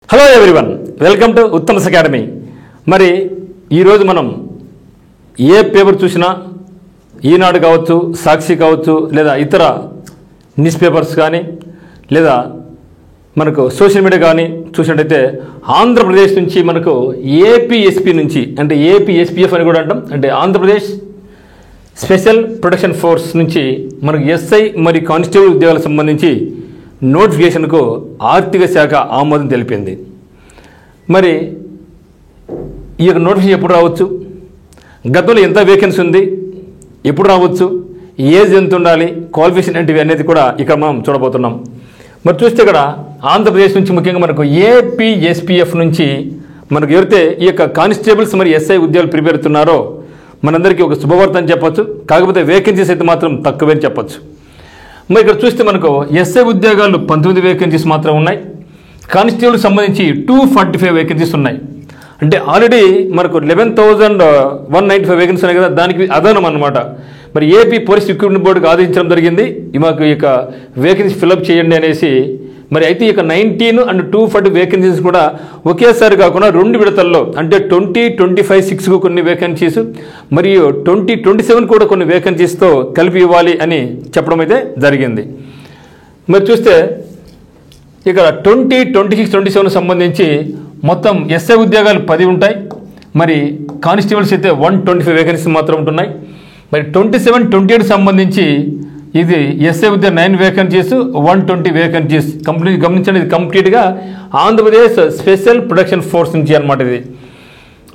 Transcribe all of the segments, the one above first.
Hello everyone, welcome to Uttam's academy. మరి ఈరోజు మనం ఏ పేపర్ చూసినా ఈనాడు కావచ్చు, సాక్షి కావచ్చు, లేదా ఇతర న్యూస్ పేపర్స్ కానీ లేదా మనకు సోషల్ మీడియా కానీ చూసినట్టయితే ఆంధ్రప్రదేశ్ నుంచి మనకు ఏపీఎస్పీ నుంచి అంటే ఏపీఎస్పీఎఫ్ అని కూడా అంటాం, అంటే ఆంధ్రప్రదేశ్ స్పెషల్ ప్రొటెక్షన్ ఫోర్స్ నుంచి మనకు ఎస్ఐ మరియు కానిస్టేబుల్ ఉద్యోగాలకు సంబంధించి నోటిఫికేషన్కు ఆర్థిక శాఖ ఆమోదం తెలిపింది. మరి ఈ యొక్క నోటిఫికేషన్ ఎప్పుడు రావచ్చు, గతంలో ఎంత వేకెన్సీ ఉంది, ఎప్పుడు రావచ్చు, ఏజ్ ఎంత ఉండాలి, క్వాలిఫికేషన్ ఏంటివి అనేది కూడా ఇక్కడ మనం చూడబోతున్నాం. మరి చూస్తే ఇక్కడ ఆంధ్రప్రదేశ్ నుంచి ముఖ్యంగా మనకు ఏపీఎస్పీఎఫ్ నుంచి మనకు ఎవరైతే ఈ యొక్క కానిస్టేబుల్స్ మరి ఎస్ఐ ఉద్యోగాలు ప్రిపేర్ అవుతున్నారో మనందరికీ ఒక శుభవార్త అని చెప్పొచ్చు. కాకపోతే వేకెన్సీస్ అయితే మాత్రం తక్కువే అని చెప్పొచ్చు. మరి ఇక్కడ చూస్తే మనకు ఎస్ఐ ఉద్యోగాలు 19 వేకెన్సీస్ మాత్రం ఉన్నాయి. కానిస్టేబుల్కి సంబంధించి 245 వేకెన్సీస్ ఉన్నాయి. అంటే ఆల్రెడీ మనకు 11,195 వేకెన్సీ ఉన్నాయి కదా, దానికి అదనం అన్నమాట. మరి ఏపీ పోలీస్ రిక్రూట్మెంట్ బోర్డుకి ఆదేశించడం జరిగింది, మాకు ఈ యొక్క వేకెన్సీ ఫిల్అప్ చేయండి అనేసి. మరి అయితే ఈ యొక్క 19 అండ్ 240 వేకెన్సీస్ కూడా ఒకేసారి కాకుండా 2 విడతల్లో అంటే 2025-6కు కొన్ని వేకెన్సీస్ మరియు 2027 కూడా కొన్ని వేకెన్సీస్తో కలిపి ఇవ్వాలి అని చెప్పడం అయితే జరిగింది. మరి చూస్తే ఇక్కడ 2026-27 సంబంధించి మొత్తం ఎస్ఐ ఉద్యోగాలు 10 ఉంటాయి. మరి కానిస్టేబుల్స్ అయితే 125 వేకెన్సీస్ మాత్రం ఉంటున్నాయి. మరి 27-28 సంబంధించి ఇది ఎస్ఐ ఉద్యోగ 9 వేకెన్సీస్, 120 వేకెన్సీస్ కంప్లీట్. గమనించండి, ఇది కంప్లీట్గా ఆంధ్రప్రదేశ్ స్పెషల్ ప్రొటెక్షన్ ఫోర్స్ నుంచి అనమాట ఇది.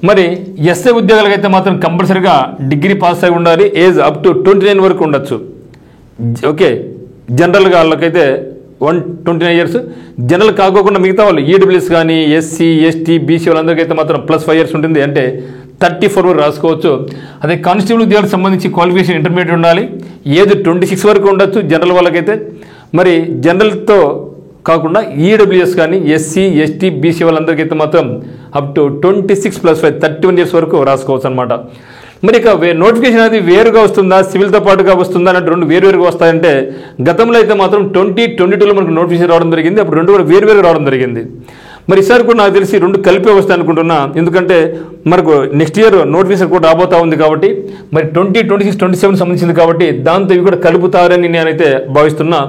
మరి ఎస్ఐ ఉద్యోగాలకు అయితే మాత్రం కంపల్సరీగా డిగ్రీ పాస్ అయి ఉండాలి, ఏజ్ అప్ టు 29 వరకు ఉండొచ్చు. ఓకే, జనరల్గా వాళ్ళకైతే 129 ఇయర్స్, జనరల్ కాకోకుండా మిగతా వాళ్ళు ఈడబ్ల్యూఎస్ కానీ ఎస్సీ ఎస్టీ బీసీ వాళ్ళందరికీ అయితే మాత్రం +5 ఇయర్స్ ఉంటుంది, అంటే 34 వరకు రాసుకోవచ్చు. అదే కానిస్టేబుల్ ఉద్యోగాలకు సంబంధించి క్వాలిఫికేషన్ ఇంటర్మీడియట్ ఉండాలి, ఏజ్ 26 వరకు ఉండొచ్చు జనరల్ వాళ్ళకైతే. మరి జనరల్తో కాకుండా ఈడబ్ల్యూఎస్ కానీ ఎస్సీ ఎస్టీ బీసీ వాళ్ళందరికీ అయితే మాత్రం అప్ టు 26 + 5 31 ఇయర్స్ వరకు రాసుకోవచ్చు అనమాట. మరి ఇక నోటిఫికేషన్ అనేది వేరుగా వస్తుందా, సివిల్తో పాటుగా వస్తుందా అంటే 2 వేరువేరుగా వస్తాయంటే గతంలో అయితే మాత్రం 2022లో మనకు నోటిఫికేషన్ రావడం జరిగింది, అప్పుడు 2 కూడా వేరువేరుగా రావడం జరిగింది. మరి ఈసారి కూడా నాకు తెలిసి 2 కలిపే వస్తాయి అనుకుంటున్నా, ఎందుకంటే మనకు నెక్స్ట్ ఇయర్ నోటిఫికేషన్ కూడా రాబోతా ఉంది కాబట్టి, మరి 2026-27 సంబంధించింది కాబట్టి దాంతో ఇవి కూడా కలుపుతారని నేనైతే భావిస్తున్నా.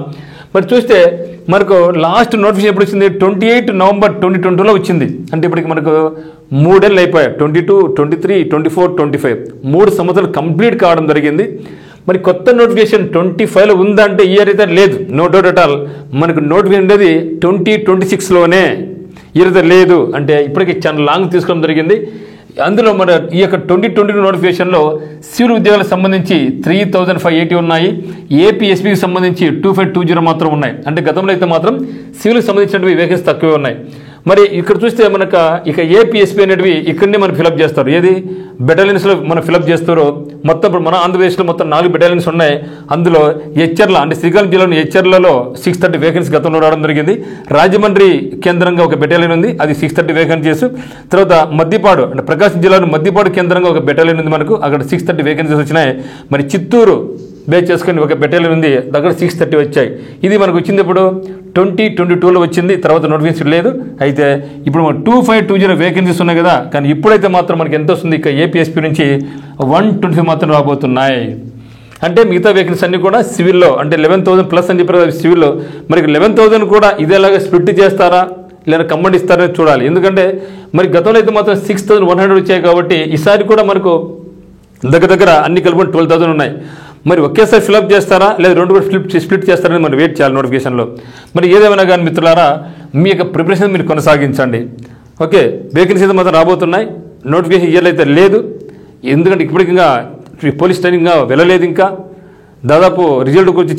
మరి చూస్తే మనకు లాస్ట్ నోటిఫికేషన్ ఎప్పుడు వచ్చింది, 28 నవంబర్ 2020లో వచ్చింది. అంటే ఇప్పటికి మనకు 3 ఏళ్ళు అయిపోయాయి, 22, 23, 24, 25 3 సంవత్సరాలు కంప్లీట్ కావడం జరిగింది. మరి కొత్త నోటిఫికేషన్ 25లో ఉందంటే ఇయర్ అయితే లేదు, నో డౌట్ అట్ ఆల్. మనకు నోటిఫికేషన్ ఉండేది 2026లోనే, ఇయర్ అయితే లేదు. అంటే ఇప్పటికీ చాలా లాంగ్ తీసుకోవడం జరిగింది. అందులో మన ఈ యొక్క 2022 నోటిఫికేషన్లో సివిల్ ఉద్యోగాలకు సంబంధించి 3,580 ఉన్నాయి, ఏపీఎస్పీకి సంబంధించి 2520 మాత్రం ఉన్నాయి. అంటే గతంలో అయితే మాత్రం సివిల్కి సంబంధించినవి వేకెన్సీ తక్కువే ఉన్నాయి. మరి ఇక్కడ చూస్తే మనకు ఇక ఏపీఎస్పీ అనేటివి ఇక్కడనే మనం ఫిలప్ చేస్తారు, ఏది బెటాలియన్స్లో మనం ఫిలప్ చేస్తారో. మొత్తం ఇప్పుడు మన ఆంధ్రప్రదేశ్లో మొత్తం 4 బెటాలియన్స్ ఉన్నాయి. అందులో హెచ్చర్ల అంటే శ్రీకాకుళం జిల్లాలోని హెచ్చర్లలో 630 వేకెన్సీ గతంలో రావడం జరిగింది. రాజమండ్రి కేంద్రంగా ఒక బెటాలియన్ ఉంది, అది 630 వేకెన్సీస్. తర్వాత మద్దిపాడు అంటే ప్రకాశం జిల్లాలో మద్దిపాడు కేంద్రంగా ఒక బెటాలియన్ ఉంది మనకు, అక్కడ 630 వేకెన్సీస్ వచ్చినాయి. మరి చిత్తూరు బేస్ చేసుకుని ఒక బెటాలియన్ ఉంది, దగ్గర 630 వచ్చాయి. ఇది మనకు వచ్చింది ఇప్పుడు 2022లో వచ్చింది, తర్వాత నోటిఫికేషన్ లేదు. అయితే ఇప్పుడు మనకు 2520 వేకెన్సీస్ ఉన్నాయి కదా, కానీ ఇప్పుడైతే మాత్రం మనకి ఎంత వస్తుంది, ఇక ఏపీఎస్పీ నుంచి 125 మాత్రం రాబోతున్నాయి. అంటే మిగతా వేకెన్సీస్ అన్ని కూడా సివిల్లో అంటే 11,000+ అని చెప్పారు సివిల్లో. మరి 11,000 కూడా ఇదేలాగా స్ప్లిట్ చేస్తారా లేదా కమెంట్ ఇస్తారని చూడాలి. ఎందుకంటే మరి గతంలో అయితే మాత్రం 6,100 వచ్చాయి కాబట్టి ఈసారి కూడా మనకు దగ్గర అన్ని కలుపుకొని 12,000 ఉన్నాయి. మరి ఒకేసారి ఫిలప్ చేస్తారా లేదా 2 కూడా స్ప్లిట్ చేస్తారని మనం వెయిట్ చేయాలి నోటిఫికేషన్లో. మరి ఏదేమైనా కానీ మిత్రులారా, మీ యొక్క ప్రిపరేషన్ మీరు కొనసాగించండి. ఓకే, వేకెన్సీస్ మాత్రం రాబోతున్నాయి, నోటిఫికేషన్ ఇయర్లో అయితే లేదు. ఎందుకంటే ఇప్పటికి ఇంకా పోలీస్ ట్రైనింగ్ వెళ్ళలేదు, ఇంకా దాదాపు రిజల్ట్ గురించి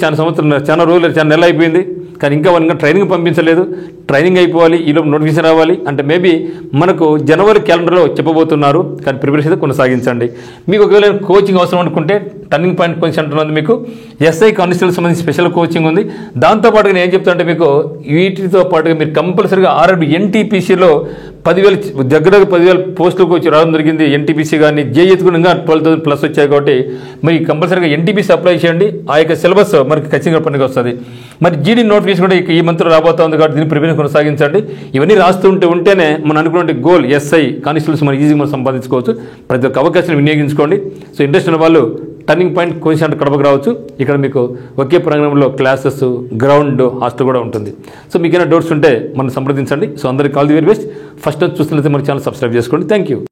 చాలా రోజులు చాలా నెలలు అయిపోయింది, కానీ ఇంకా వాళ్ళు ఇంకా ట్రైనింగ్ పంపించలేదు. ట్రైనింగ్ అయిపోవాలి, ఈలోపు నోటిఫికేషన్ రావాలి. అంటే మేబీ మనకు జనవరి క్యాలెండర్లో చెప్పబోతున్నారు, కానీ ప్రిపరేషన్ అయితే కొనసాగించండి. మీకు ఒకవేళ కోచింగ్ అవసరం అనుకుంటే టర్నింగ్ పాయింట్ కోచింగ్ సెంటర్ ఉంది మీకు. ఎస్ఐ కానిస్టేబుల్ సంబంధించి స్పెషల్ కోచింగ్ ఉంది. దాంతోపాటుగా నేను ఏం చెప్తా అంటే మీకు వీటితో పాటుగా మీరు కంపల్సరీగా ఆర్ఆర్బి ఎన్టీపీసీలో 10,000 దగ్గర 10,000 పోస్టులకు వచ్చి రావడం జరిగింది. ఎన్టీపీసీ కానీ జేఈకి కూడా ఇంకా 12,000 ప్లస్ వచ్చాయి. కాబట్టి మరి కంపల్సరీగా ఎన్టీపీసీ అప్లై చేయండి. ఆ యొక్క సిలబస్ మనకి ఖచ్చితంగా పనికి వస్తుంది. మరి జీడీ నోటిఫికేషన్ కూడా ఈ మంత్లో రాబోతా ఉంది కాబట్టి దీన్ని ప్రిపరేషన్ కొనసాగించండి. ఇవన్నీ ఉంటేనే మనం అనుకున్న గోల్ ఎస్ఐ కానిస్టేబుల్స్ మనం ఈజీగా మనం సంపాదించుకోవచ్చు. ప్రతి ఒక్క అవకాశాన్ని వినియోగించుకోండి. సో ఇంట్రెస్ట్ ఉన్న వాళ్ళు టర్నింగ్ పాయింట్ కోచింగ్ సెంటర్ కడపకు రావచ్చు. ఇక్కడ మీకు ఒకే ప్రాంగణంలో క్లాసెస్, గ్రౌండ్, హాస్టల్ కూడా ఉంటుంది. సో మీకు ఏమైనా డౌట్స్ ఉంటే మనం సంప్రదించండి. సో అందరికీ all the very best. First చూస్తున్నట్లయితే మన ఛానల్ సబ్స్క్రైబ్ చేసుకోండి. Thank you.